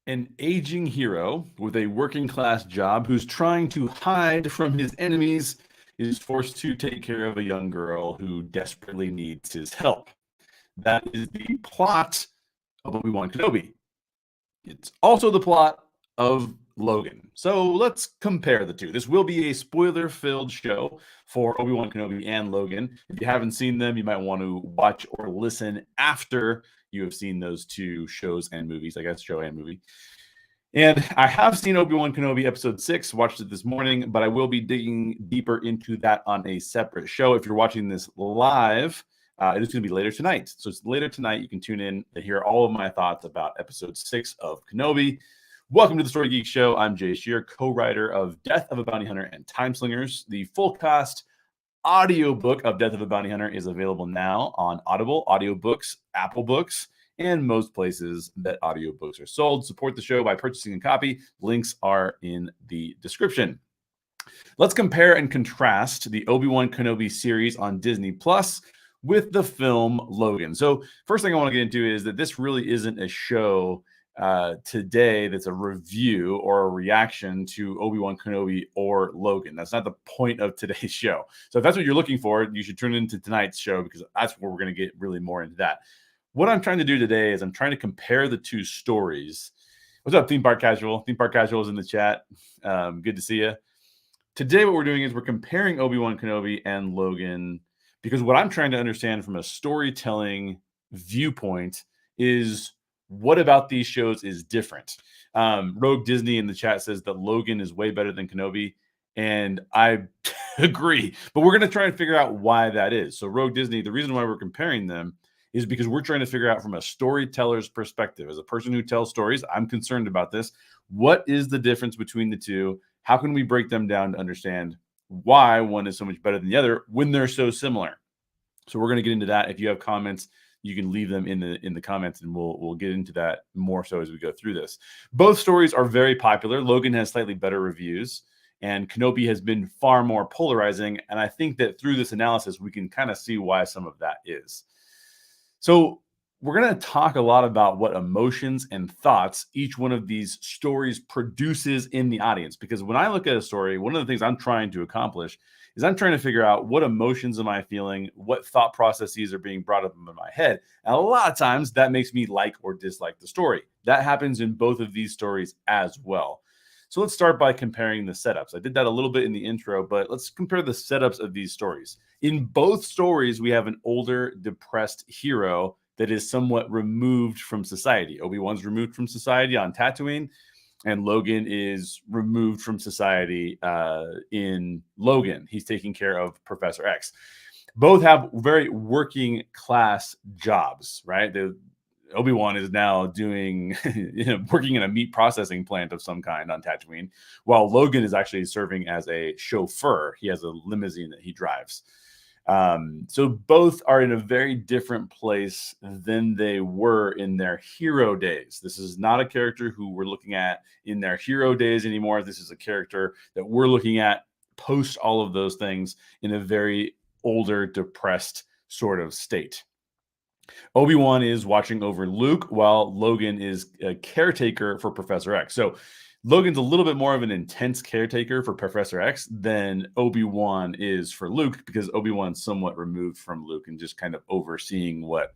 An aging hero with a working class job who's trying to hide from his enemies is forced to take care of a young girl who desperately needs his help. That is the plot of Obi-Wan Kenobi. It's also the plot of Logan. So let's compare the two. This will be a spoiler-filled show for Obi-Wan Kenobi and Logan. If you haven't seen them, you might want to watch or listen after you have seen those two shows and movies, I guess, show and movie. And I have seen Obi-Wan Kenobi episode 6, watched it this morning, but I will be digging deeper into that on a separate show. If you're watching this live, it is going to be later tonight. So it's later tonight. You can tune in to hear all of my thoughts about episode 6 of Kenobi. Welcome to the Story Geek Show. I'm Jay Sherer, co-writer of Death of a Bounty Hunter and Timeslingers. The full cast audiobook of Death of a Bounty Hunter is available now on Audible, audiobooks, Apple Books, and most places that audiobooks are sold. Support the show by purchasing a copy. Links are in the description. Let's compare and contrast the Obi-Wan Kenobi series on Disney Plus with the film Logan. So first thing I want to get into is that this really isn't a show today that's a review or a reaction to Obi-Wan Kenobi or Logan. That's not the point of today's show. So if that's what you're looking for, you should tune into tonight's show because that's where we're going to get really more into that. What I'm trying to do today is I'm trying to compare the two stories. What's up, Theme Park Casual? Theme Park Casual is in the chat. Good to see you. Today, what we're doing is we're comparing Obi-Wan Kenobi and Logan because what I'm trying to understand from a storytelling viewpoint is what about these shows is different. Rogue Disney in the chat says that Logan is way better than Kenobi, and I agree. But we're going to try and figure out why that is. So Rogue Disney, the reason why we're comparing them is because we're trying to figure out from a storyteller's perspective. As a person who tells stories, I'm concerned about this. What is the difference between the two? How can we break them down to understand why one is so much better than the other when they're so similar? So we're going to get into that. If you have comments, you can leave them in the comments, and we'll get into that more so as we go through this. Both stories are very popular. Logan has slightly better reviews, and Kenobi has been far more polarizing. And I think that through this analysis, we can kind of see why some of that is. So we're going to talk a lot about what emotions and thoughts each one of these stories produces in the audience. Because when I look at a story, one of the things I'm trying to accomplish is I'm trying to figure out what emotions am I feeling, what thought processes are being brought up in my head. And a lot of times that makes me like or dislike the story. That happens in both of these stories as well. So let's start by comparing the setups. I did that a little bit in the intro, but let's compare the setups of these stories. In both stories, we have an older, depressed hero that is somewhat removed from society. Obi-Wan's removed from society on Tatooine, and Logan is removed from society in Logan. He's taking care of Professor X. Both have very working class jobs, right? Obi-Wan is now doing, working in a meat processing plant of some kind on Tatooine, while Logan is actually serving as a chauffeur. He has a limousine that he drives. So both are in a very different place than they were in their hero days. This is not a character who we're looking at in their hero days anymore. This is a character that we're looking at post all of those things in a very older, depressed sort of state. Obi-Wan is watching over Luke while Logan is a caretaker for Professor X. So Logan's a little bit more of an intense caretaker for Professor X than Obi-Wan is for Luke, because Obi-Wan's somewhat removed from Luke and just kind of overseeing what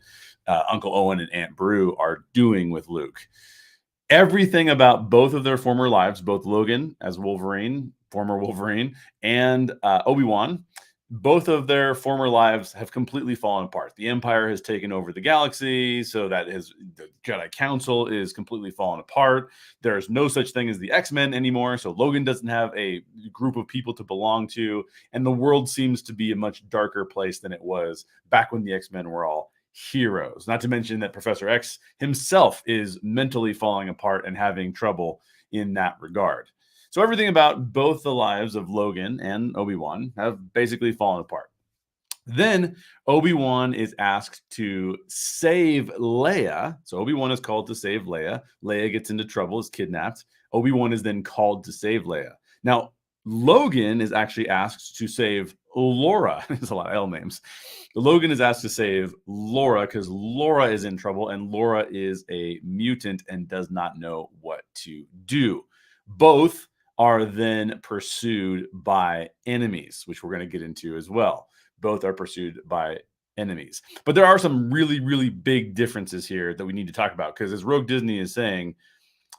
Uncle Owen and Aunt Beru are doing with Luke. Everything about both of their former lives, both Logan as Wolverine, former Wolverine, and Obi-Wan, both of their former lives have completely fallen apart. The Empire has taken over the galaxy, so that the Jedi Council is completely fallen apart. There's no such thing as the X-Men anymore, so Logan doesn't have a group of people to belong to, and the world seems to be a much darker place than it was back when the X-Men were all heroes. Not to mention that Professor X himself is mentally falling apart and having trouble in that regard. So everything about both the lives of Logan and Obi-Wan have basically fallen apart. Then Obi-Wan is asked to save Leia. So Obi-Wan is called to save Leia. Leia gets into trouble, is kidnapped. Obi-Wan is then called to save Leia. Now, Logan is actually asked to save Laura. There's a lot of L names. Logan is asked to save Laura because Laura is in trouble, and Laura is a mutant and does not know what to do. Both are then pursued by enemies, which we're going to get into as well. Both are pursued by enemies. But there are some really, really big differences here that we need to talk about, because as Rogue Disney is saying,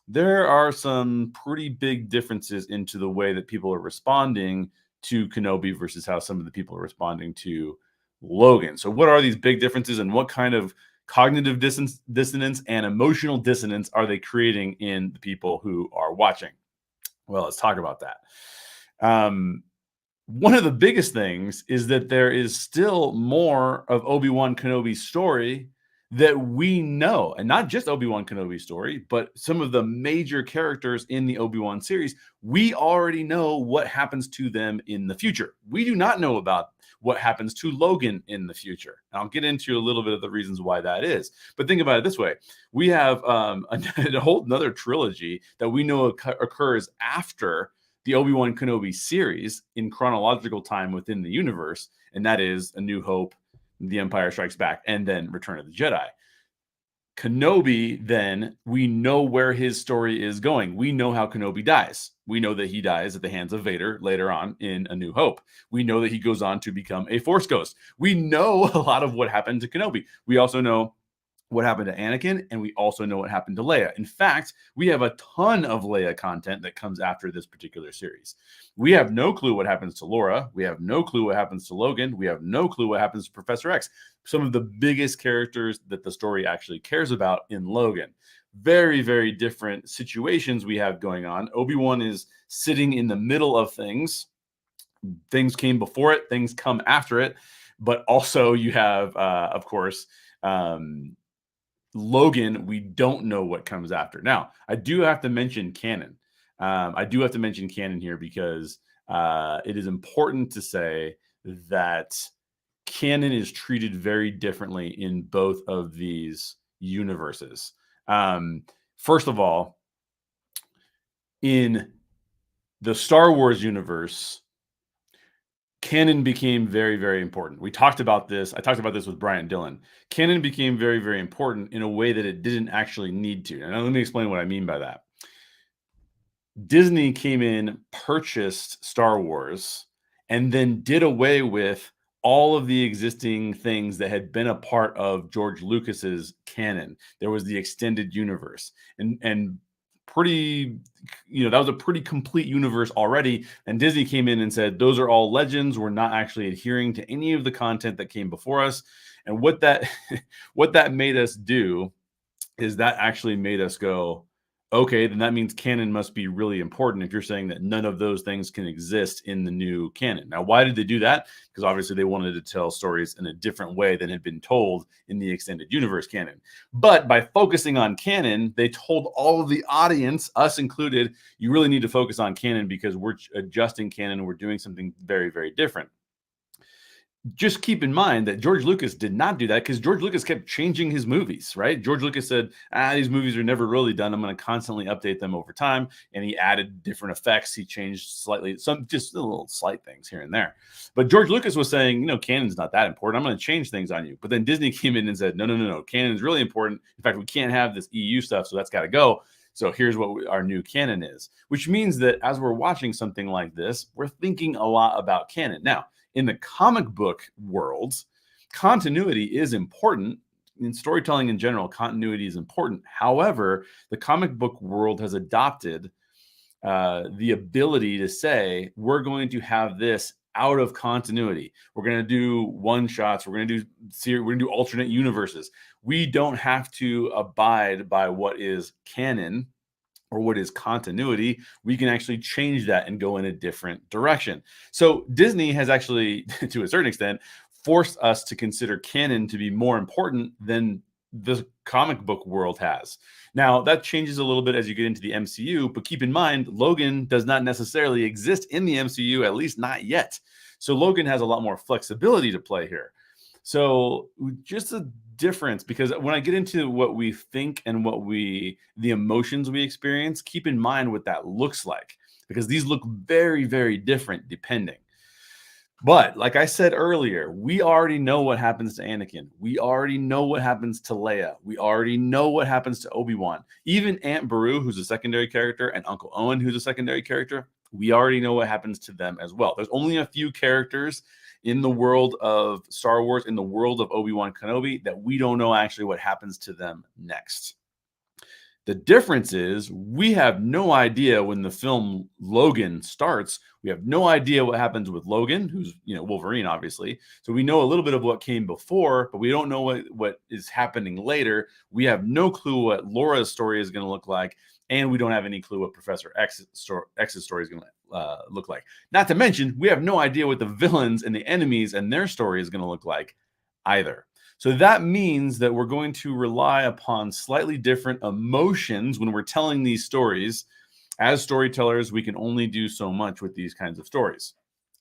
there are some pretty big differences into the way that people are responding to Kenobi versus how some of the people are responding to Logan. So what are these big differences, and what kind of cognitive dissonance and emotional dissonance are they creating in the people who are watching? Well, let's talk about that. One of the biggest things is that there is still more of Obi-Wan Kenobi's story that we know, and not just Obi-Wan Kenobi's story, but some of the major characters in the Obi-Wan series. We already know what happens to them in the future. We do not know about what happens to Logan in the future. And I'll get into a little bit of the reasons why that is. But think about it this way. We have a whole another trilogy that we know occurs after the Obi-Wan Kenobi series in chronological time within the universe, and that is A New Hope, The Empire Strikes Back, and then Return of the Jedi. Kenobi, then, we know where his story is going. We know how Kenobi dies. We know that he dies at the hands of Vader later on in A New Hope. We know that he goes on to become a Force ghost. We know a lot of what happened to Kenobi. We also know what happened to Anakin, and we also know what happened to Leia. In fact, we have a ton of Leia content that comes after this particular series. We have no clue what happens to Laura. We have no clue what happens to Logan. We have no clue what happens to Professor X. Some of the biggest characters that the story actually cares about in Logan. Very, very different situations we have going on. Obi-Wan is sitting in the middle of things. Things came before it, things come after it. But also you have, of course, Logan, we don't know what comes after. Now, I do have to mention canon. I do have to mention canon here because it is important to say that canon is treated very differently in both of these universes. First of all, in the Star Wars universe, canon became very, very important. We talked about this. I talked about this with Brian Dillon. Canon became very, very important in a way that it didn't actually need to. And let me explain what I mean by that. Disney came in, purchased Star Wars, and then did away with all of the existing things that had been a part of George Lucas's canon. There was the extended universe, and pretty, that was a pretty complete universe already. And Disney came in and said, those are all legends. We're not actually adhering to any of the content that came before us. And what that made us do is that actually made us go, okay, then that means canon must be really important if you're saying that none of those things can exist in the new canon. Now, why did they do that? Because obviously they wanted to tell stories in a different way than had been told in the extended universe canon. But by focusing on canon, they told all of the audience, us included, you really need to focus on canon because we're adjusting canon and we're doing something very, very different. Just keep in mind that George Lucas did not do that because George Lucas kept changing his movies, right? George Lucas said, these movies are never really done. I'm going to constantly update them over time. And he added different effects. He changed slightly, some just little slight things here and there. But George Lucas was saying, canon's not that important. I'm going to change things on you. But then Disney came in and said, no. Canon is really important. In fact, we can't have this EU stuff. So that's got to go. So here's what our new canon is, which means that as we're watching something like this, we're thinking a lot about canon. Now, in the comic book worlds, continuity is important. In storytelling in general, continuity is important. However, the comic book world has adopted the ability to say, we're going to have this out of continuity. We're going to do one shots. We're going to do alternate universes. We don't have to abide by what is canon or what is continuity. We can actually change that and go in a different direction. So Disney has actually, to a certain extent, forced us to consider canon to be more important than the comic book world has. Now, that changes a little bit as you get into the MCU, but keep in mind, Logan does not necessarily exist in the MCU, at least not yet. So Logan has a lot more flexibility to play here. So just a difference, because when I get into what we think and the emotions we experience, keep in mind what that looks like, because these look very, very different depending. But like I said earlier, we already know what happens to Anakin. We already know what happens to Leia. We already know what happens to Obi-Wan. Even Aunt Beru, who's a secondary character, and Uncle Owen, who's a secondary character, we already know what happens to them as well. There's only a few characters in the world of Star Wars, in the world of Obi-Wan Kenobi, that we don't know actually what happens to them next. The difference is we have no idea when the film Logan starts. We have no idea what happens with Logan, who's, Wolverine, obviously. So we know a little bit of what came before, but we don't know what is happening later. We have no clue what Laura's story is going to look like, and we don't have any clue what Professor X's story is going to look like. Not to mention, we have no idea what the villains and the enemies and their story is going to look like either. So that means that we're going to rely upon slightly different emotions when we're telling these stories. As storytellers, we can only do so much with these kinds of stories.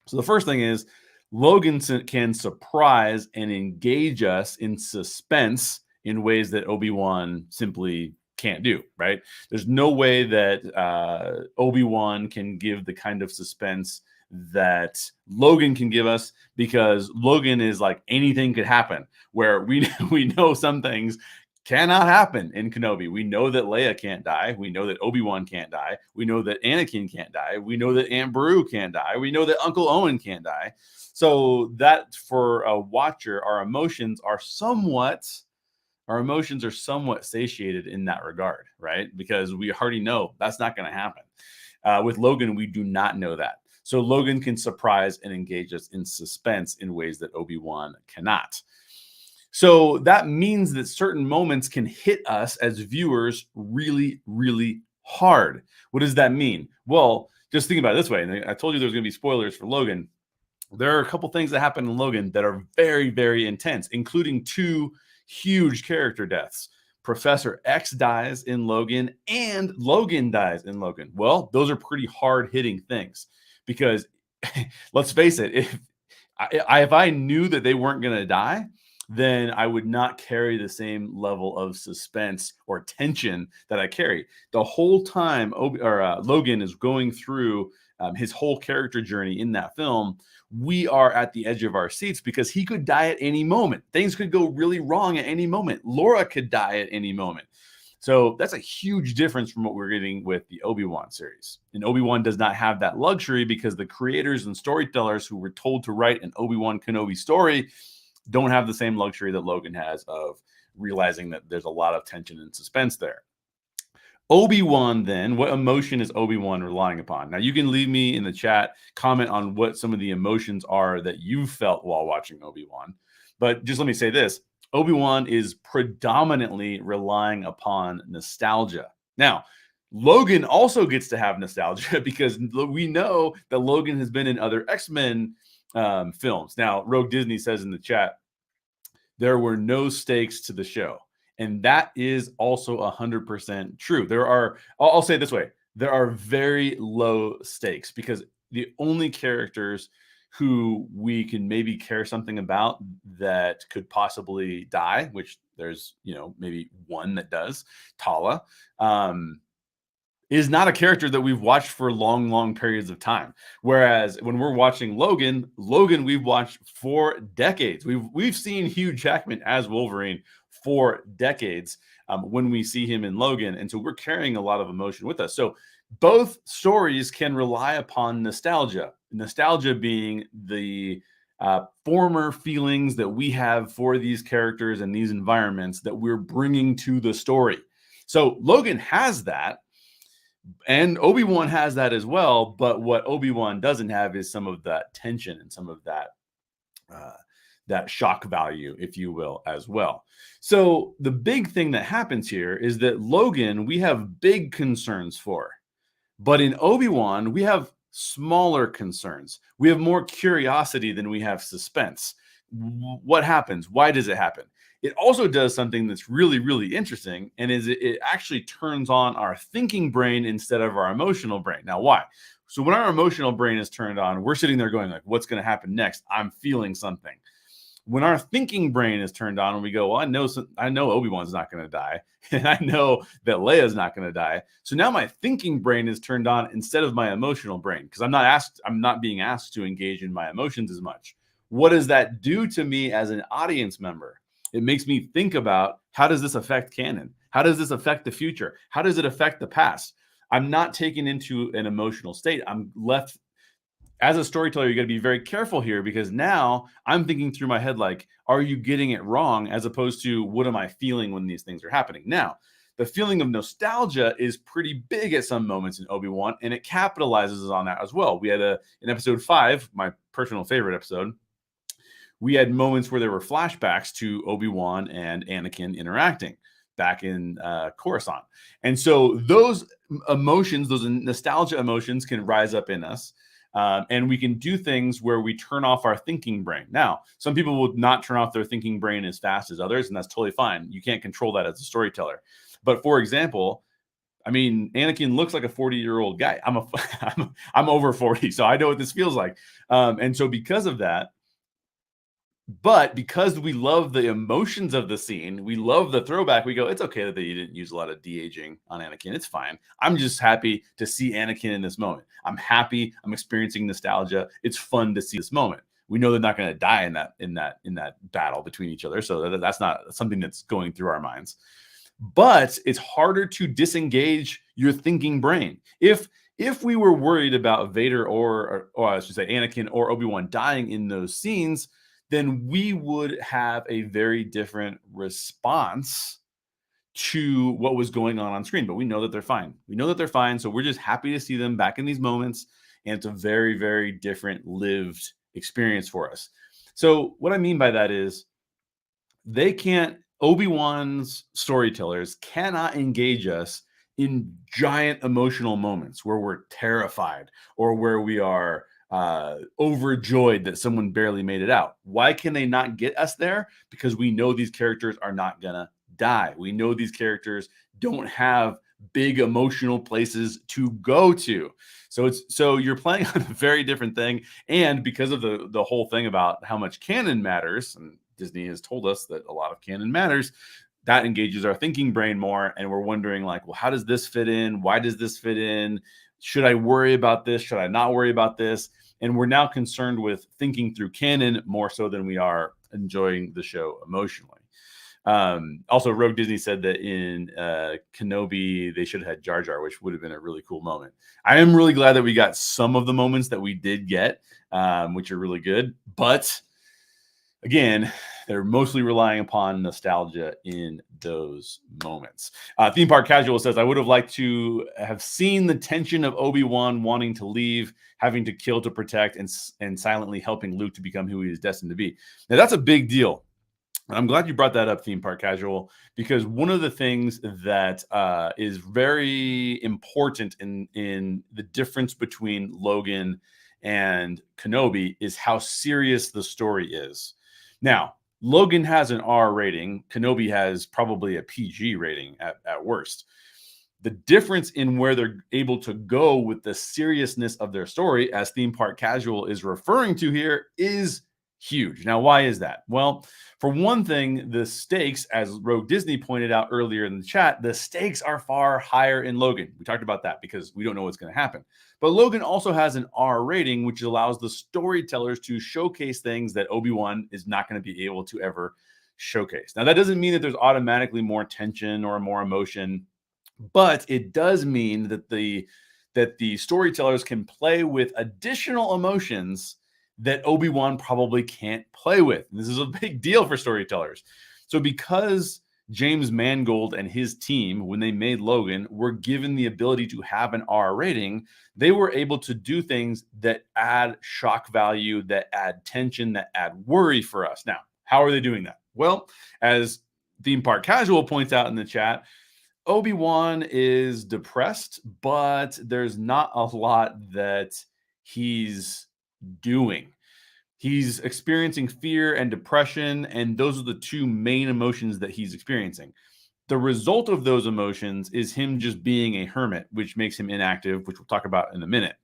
So the first thing is Logan can surprise and engage us in suspense in ways that Obi-Wan simply can't do, right? There's no way that Obi-Wan can give the kind of suspense that Logan can give us, because Logan is like anything could happen, where we know some things cannot happen in Kenobi. We know that Leia can't die. We know that Obi-Wan can't die. We know that Anakin can't die. We know that Aunt Beru can't die. We know that Uncle Owen can't die. So that for a watcher, our emotions are somewhat satiated in that regard, right? Because we already know that's not going to happen. With Logan, we do not know that. So Logan can surprise and engage us in suspense in ways that Obi-Wan cannot. So that means that certain moments can hit us as viewers really, really hard. What does that mean? Well, just think about it this way. And I told you there's going to be spoilers for Logan. There are a couple things that happen in Logan that are very, very intense, including 2 huge character deaths. Professor X dies in Logan, and Logan dies in Logan. Well, those are pretty hard-hitting things, because let's face it, if I knew that they weren't going to die, then I would not carry the same level of suspense or tension that I carry. The whole time Logan is going through his whole character journey in that film, we are at the edge of our seats, because he could die at any moment. Things could go really wrong at any moment. Laura could die at any moment. So that's a huge difference from what we're getting with the Obi-Wan series. And Obi-Wan does not have that luxury, because the creators and storytellers who were told to write an Obi-Wan Kenobi story don't have the same luxury that Logan has of realizing that there's a lot of tension and suspense there. Obi-Wan, then, what emotion is Obi-Wan relying upon? Now, you can leave me in the chat, comment on what some of the emotions are that you felt while watching Obi-Wan. But just let me say this. Obi-Wan is predominantly relying upon nostalgia. Now, Logan also gets to have nostalgia, because we know that Logan has been in other X-Men films. Now, Rogue Disney says in the chat, there were no stakes to the show. And that is also 100% true. I'll say it this way, there are very low stakes, because the only characters who we can maybe care something about that could possibly die, which there's, maybe one that does, Tala, is not a character that we've watched for long, long periods of time. Whereas when we're watching Logan we've watched for decades. We've seen Hugh Jackman as Wolverine for decades when we see him in Logan. And so we're carrying a lot of emotion with us. So both stories can rely upon nostalgia. Nostalgia being the former feelings that we have for these characters and these environments that we're bringing to the story. So Logan has that, and Obi-Wan has that as well. But what Obi-Wan doesn't have is some of that tension and some of that shock value, if you will, as well. So the big thing that happens here is that Logan, we have big concerns for. But in Obi-Wan, we have smaller concerns. We have more curiosity than we have suspense. What happens? Why does it happen? It also does something that's really, really interesting, and it actually turns on our thinking brain instead of our emotional brain. Now, why? So when our emotional brain is turned on, we're sitting there going like, what's going to happen next? I'm feeling something. When our thinking brain is turned on and we go, well, I know Obi-Wan's not going to die, and I know that Leia's not going to die. So now my thinking brain is turned on instead of my emotional brain, because I'm not being asked to engage in my emotions as much. What does that do to me as an audience member? It makes me think about, how does this affect canon? How does this affect the future? How does it affect the past? I'm not taken into an emotional state. I'm left, as a storyteller, you got to be very careful here, because now I'm thinking through my head, like, are you getting it wrong? As opposed to, what am I feeling when these things are happening? Now, the feeling of nostalgia is pretty big at some moments in Obi-Wan, and it capitalizes on that as well. We had in episode 5, my personal favorite episode, we had moments where there were flashbacks to Obi-Wan and Anakin interacting back in Coruscant. And so those emotions, those nostalgia emotions, can rise up in us. And we can do things where we turn off our thinking brain. Now, some people will not turn off their thinking brain as fast as others, and that's totally fine. You can't control that as a storyteller. But for example, I mean, Anakin looks like a 40-year-old guy. I'm over 40, so I know what this feels like. And so because of that, but because we love the emotions of the scene, we love the throwback, we go, it's okay that you didn't use a lot of de-aging on Anakin. It's fine. I'm just happy to see Anakin in this moment. I'm happy. I'm experiencing nostalgia. It's fun to see this moment. We know they're not going to die in that battle between each other. So that's not something that's going through our minds. But it's harder to disengage your thinking brain. If we were worried about Vader or I should say Anakin or Obi-Wan dying in those scenes, then we would have a very different response to what was going on screen. But we know that they're fine. We know that they're fine. So we're just happy to see them back in these moments. And it's a very, very different lived experience for us. So what I mean by that is, Obi-Wan's storytellers cannot engage us in giant emotional moments where we're terrified or where we are overjoyed that someone barely made it out. Why can they not get us there? Because we know these characters are not gonna die. We know these characters don't have big emotional places to go to. So you're playing on a very different thing. And because of the whole thing about how much canon matters, and Disney has told us that a lot of canon matters, that engages our thinking brain more. And we're wondering, like, well, how does this fit in? Why does this fit in? Should I worry about this? Should I not worry about this? And we're now concerned with thinking through canon more so than we are enjoying the show emotionally. Also, Rogue Disney said that in Kenobi, they should have had Jar Jar, which would have been a really cool moment. I am really glad that we got some of the moments that we did get, which are really good. But again, they're mostly relying upon nostalgia in those moments. Theme Park Casual says, I would have liked to have seen the tension of Obi-Wan wanting to leave, having to kill to protect, and silently helping Luke to become who he is destined to be. Now, that's a big deal. And I'm glad you brought that up, Theme Park Casual, because one of the things that is very important in the difference between Logan and Kenobi is how serious the story is. Now, Logan has an R rating. Kenobi has probably a PG rating at worst. The difference in where they're able to go with the seriousness of their story, as Theme Park Casual is referring to here, is huge. Now, why is that? Well, for one thing, the stakes, as Rogue Disney pointed out earlier in the chat, the stakes are far higher in Logan. We talked about that because we don't know what's going to happen. But Logan also has an R rating, which allows the storytellers to showcase things that Obi-Wan is not going to be able to ever showcase. Now, that doesn't mean that there's automatically more tension or more emotion, but it does mean that the storytellers can play with additional emotions that Obi-Wan probably can't play with. And this is a big deal for storytellers. So because James Mangold and his team, when they made Logan, were given the ability to have an R rating, they were able to do things that add shock value, that add tension, that add worry for us. Now, how are they doing that? Well, as Theme Park Casual points out in the chat, Obi-Wan is depressed, but there's not a lot that he's doing. He's experiencing fear and depression, and those are the two main emotions that he's experiencing. The result of those emotions is him just being a hermit, which makes him inactive, which we'll talk about in a minute.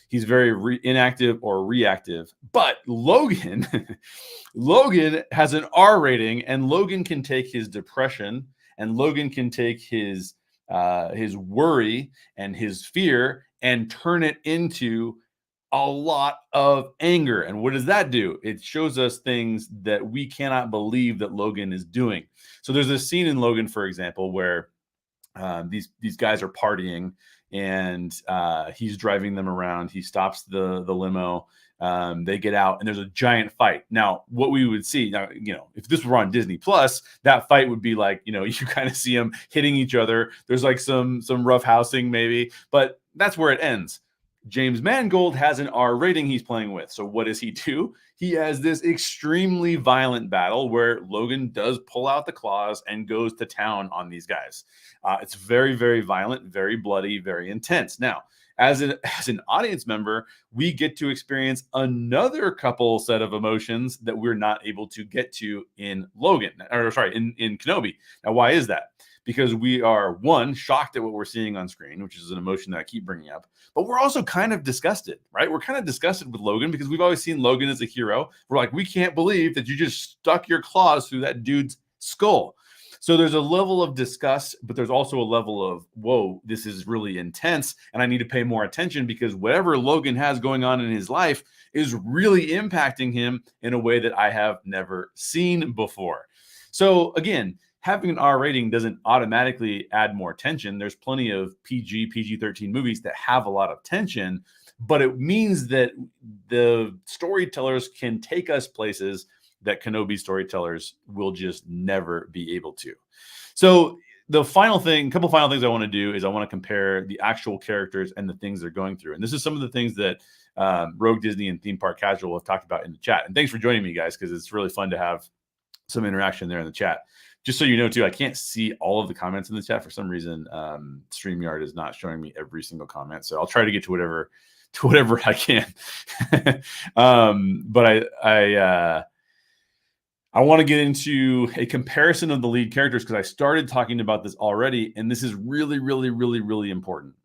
He's very inactive or reactive. But Logan, Logan has an R rating, and Logan can take his depression, and Logan can take his worry and his fear and turn it into a lot of anger. And what does that do? It shows us things that we cannot believe that Logan is doing. So there's a scene in Logan, for example, where these guys are partying, and he's driving them around. He stops the limo. They get out, and there's a giant fight. Now, what we would see now, if this were on Disney Plus, that fight would be like, you kind of see them hitting each other. There's like some rough housing maybe, but that's where it ends. James Mangold has an R rating he's playing with. So what does he do? He has this extremely violent battle where Logan does pull out the claws and goes to town on these guys. It's very, very violent, very bloody, very intense. Now, as an audience member, we get to experience another couple set of emotions that we're not able to get to in in Kenobi. Now, why is that? Because we are, one, shocked at what we're seeing on screen, which is an emotion that I keep bringing up, but we're also kind of disgusted, right? We're kind of disgusted with Logan because we've always seen Logan as a hero. We're like, we can't believe that you just stuck your claws through that dude's skull. So there's a level of disgust, but there's also a level of, whoa, this is really intense, and I need to pay more attention because whatever Logan has going on in his life is really impacting him in a way that I have never seen before. So again, having an R rating doesn't automatically add more tension. There's plenty of PG-13 movies that have a lot of tension, but it means that the storytellers can take us places that Kenobi storytellers will just never be able to. So the couple final things I want to do is I want to compare the actual characters and the things they're going through. And this is some of the things that Rogue Disney and Theme Park Casual have talked about in the chat. And thanks for joining me, guys, because it's really fun to have some interaction there in the chat. Just so you know, too, I can't see all of the comments in the chat. For some reason, StreamYard is not showing me every single comment. So I'll try to get to whatever I can. But I want to get into a comparison of the lead characters because I started talking about this already, and this is really, really, really, really important.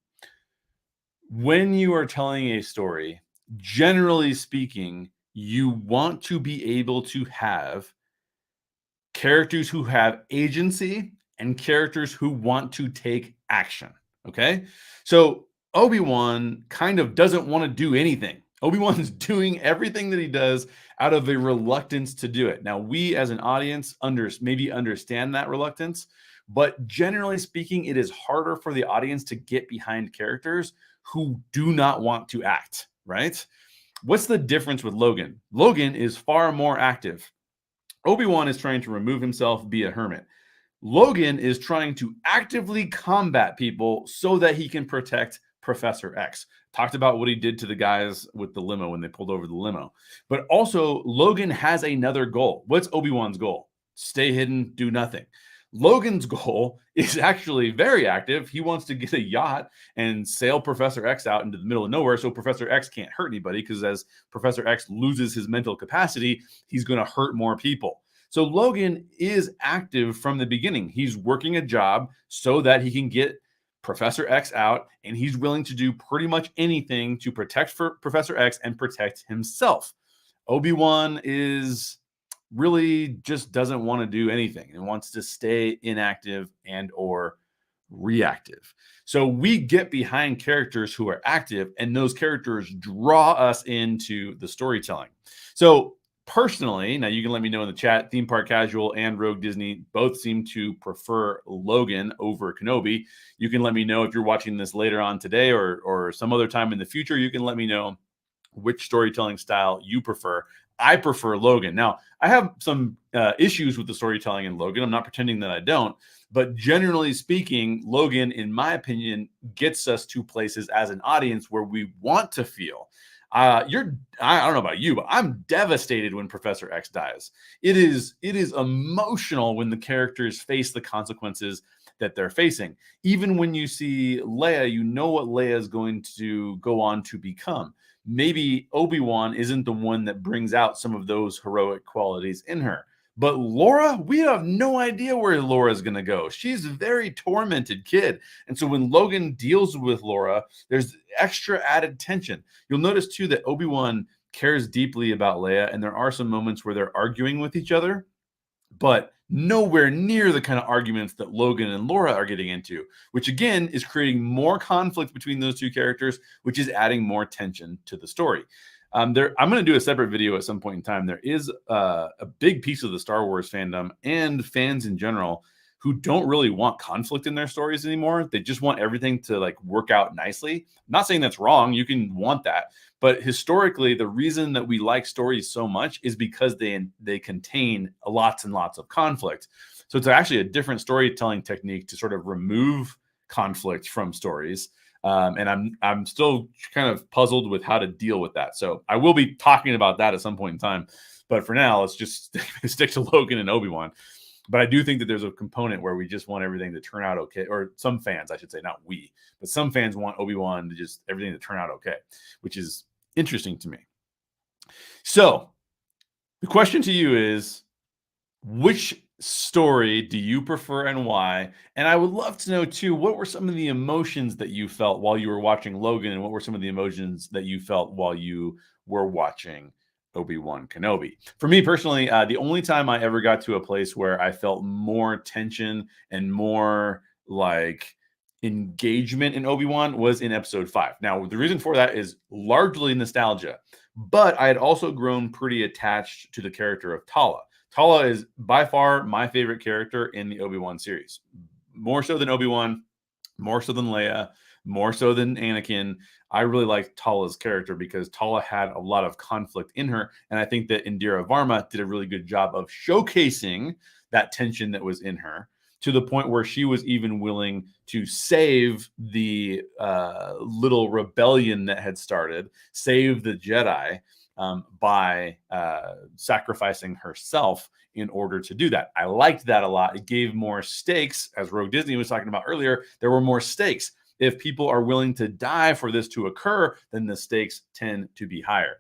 When you are telling a story, generally speaking, you want to be able to have characters who have agency and characters who want to take action. Okay. So Obi-Wan kind of doesn't want to do anything. Obi-Wan's doing everything that he does out of a reluctance to do it. Now, we as an audience maybe understand that reluctance, but generally speaking, it is harder for the audience to get behind characters who do not want to act, right? What's the difference with Logan? Logan is far more active. Obi-Wan is trying to remove himself, be a hermit. Logan is trying to actively combat people so that he can protect Professor X. Talked about what he did to the guys with the limo when they pulled over the limo. But also, Logan has another goal. What's Obi-Wan's goal? Stay hidden, do nothing. Logan's goal is actually very active. He wants to get a yacht and sail Professor X out into the middle of nowhere so Professor X can't hurt anybody, because as Professor X loses his mental capacity, he's going to hurt more people. So Logan is active from the beginning. He's working a job so that he can get Professor X out, and he's willing to do pretty much anything to protect Professor X and protect himself. Obi-Wan is really just doesn't want to do anything and wants to stay inactive and or reactive. So we get behind characters who are active, and those characters draw us into the storytelling. So personally, now you can let me know in the chat, Theme Park Casual and Rogue Disney both seem to prefer Logan over Kenobi. You can let me know if you're watching this later on today or some other time in the future. You can let me know which storytelling style you prefer. I prefer Logan. Now, I have some issues with the storytelling in Logan. I'm not pretending that I don't, but generally speaking, Logan, in my opinion, gets us to places as an audience where we want to feel. I don't know about you, but I'm devastated when Professor X dies. It is emotional when the characters face the consequences that they're facing. Even when you see Leia, you know what Leia is going to go on to become. Maybe Obi-Wan isn't the one that brings out some of those heroic qualities in her, But Laura, we have no idea where Laura's going to go. She's a very tormented kid. And so when Logan deals with Laura, there's extra added tension. You'll notice too that Obi-Wan cares deeply about Leia, and there are some moments where they're arguing with each other, but nowhere near the kind of arguments that Logan and Laura are getting into, which again is creating more conflict between those two characters, which is adding more tension to the story. I'm going to do a separate video at some point in time. There is a big piece of the Star Wars fandom and fans in general who don't really want conflict in their stories anymore. They just want everything to like work out nicely. I'm not saying that's wrong. You can want that. But historically, the reason that we like stories so much is because they contain lots and lots of conflict. So it's actually a different storytelling technique to sort of remove conflict from stories. And I'm still kind of puzzled with how to deal with that. So I will be talking about that at some point in time. But for now, let's just stick to Logan and Obi-Wan. But I do think that there's a component where we just want everything to turn out okay, or some fans, I should say, not we, but some fans want Obi-Wan to just everything to turn out okay, which is interesting to me. So the question to you is, which story do you prefer and why? And I would love to know too, what were some of the emotions that you felt while you were watching Logan, and what were some of the emotions that you felt while you were watching Obi-Wan Kenobi? For me personally, the only time I ever got to a place where I felt more tension and more like engagement in Obi-Wan was in episode 5. Now, the reason for that is largely nostalgia, but I had also grown pretty attached to the character of Tala. Tala is by far my favorite character in the Obi-Wan series. More so than Obi-Wan, more so than Leia, more so than Anakin. I really liked Tala's character because Tala had a lot of conflict in her. And I think that Indira Varma did a really good job of showcasing that tension that was in her, to the point where she was even willing to save the little rebellion that had started, save the Jedi, by sacrificing herself in order to do that. I liked that a lot. It gave more stakes, as Rogue Disney was talking about earlier. There were more stakes. If people are willing to die for this to occur, then the stakes tend to be higher.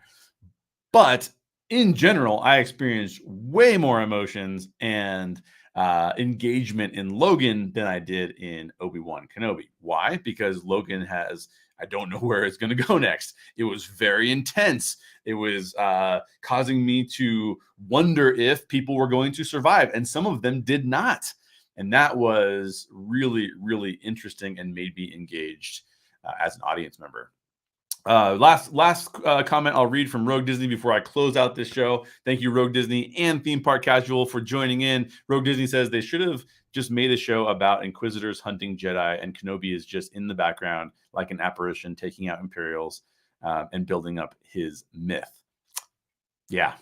But in general, I experienced way more emotions and engagement in Logan than I did in Obi-Wan Kenobi. Why? Because Logan has, I don't know where it's going to go next. It was very intense. It was causing me to wonder if people were going to survive, and some of them did not. And that was really, really interesting and made me engaged as an audience member. Last comment I'll read from Rogue Disney before I close out this show. Thank you, Rogue Disney and Theme Park Casual, for joining in. Rogue Disney says they should have just made a show about Inquisitors hunting Jedi, and Kenobi is just in the background like an apparition taking out Imperials and building up his myth. Yeah.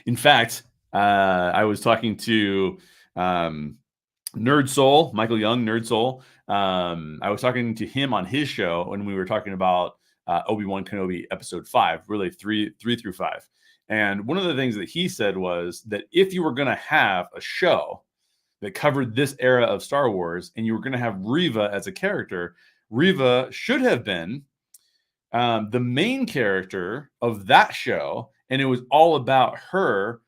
In fact, I was talking to Nerd Soul, Michael Young, Nerd Soul. I was talking to him on his show when we were talking about Obi-Wan Kenobi episode 5, really 3 through 5. And one of the things that he said was that if you were going to have a show that covered this era of Star Wars and you were going to have Reva as a character, Reva should have been the main character of that show. And it was all about her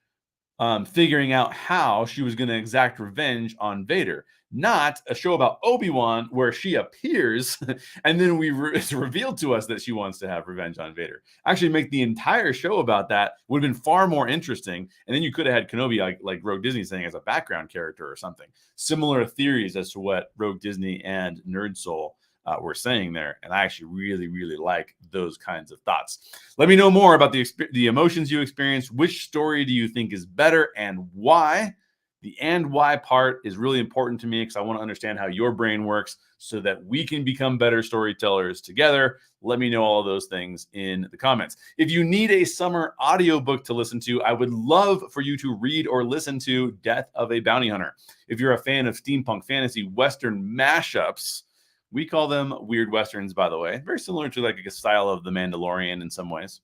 figuring out how she was going to exact revenge on Vader, not a show about Obi-Wan where she appears and then it's revealed to us that she wants to have revenge on Vader. Actually, make the entire show about that would have been far more interesting. And then you could have had Kenobi, like Rogue Disney saying, as a background character or something. Similar theories as to what Rogue Disney and Nerd Soul were saying there. And I actually really, really like those kinds of thoughts. Let me know more about the emotions you experienced. Which story do you think is better and why? The and why part is really important to me because I want to understand how your brain works so that we can become better storytellers together. Let me know all of those things in the comments. If you need a summer audiobook to listen to, I would love for you to read or listen to Death of a Bounty Hunter. If you're a fan of steampunk fantasy Western mashups, we call them weird Westerns, by the way, very similar to like a style of The Mandalorian in some ways,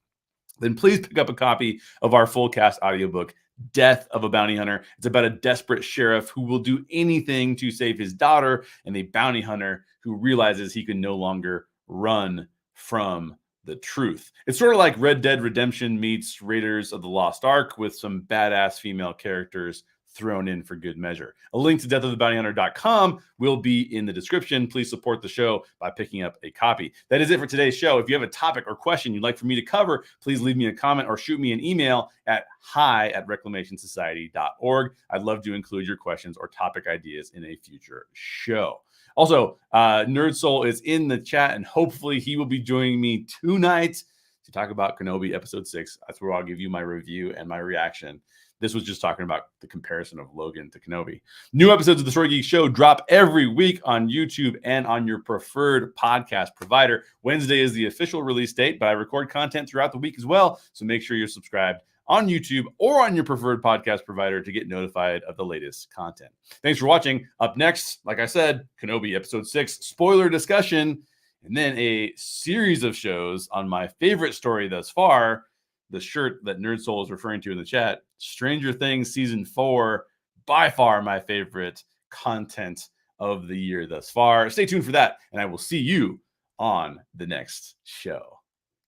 then please pick up a copy of our full cast audiobook, Death of a Bounty Hunter. It's about a desperate sheriff who will do anything to save his daughter and a bounty hunter who realizes he can no longer run from the truth. It's sort of like Red Dead Redemption meets Raiders of the Lost Ark with some badass female characters thrown in for good measure. A link to deathofthebountyhunter.com will be in the description. Please support the show by picking up a copy. That is it for today's show. If you have a topic or question you'd like for me to cover, please leave me a comment or shoot me an email at hi@reclamationsociety.org. I'd love to include your questions or topic ideas in a future show. Also, Nerd Soul is in the chat, and hopefully he will be joining me tonight to talk about Kenobi Episode 6. That's where I'll give you my review and my reaction. This was just talking about the comparison of Logan to Kenobi. New episodes of The Story Geek Show drop every week on YouTube and on your preferred podcast provider. Wednesday is the official release date, but I record content throughout the week as well, so make sure you're subscribed on YouTube or on your preferred podcast provider to get notified of the latest content. Thanks for watching. Up next, like I said, Kenobi Episode 6, spoiler discussion, and then a series of shows on my favorite story thus far, the shirt that Nerd Soul is referring to in the chat, Stranger Things Season 4, by far my favorite content of the year thus far. Stay tuned for that, and I will see you on the next show.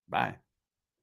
Bye.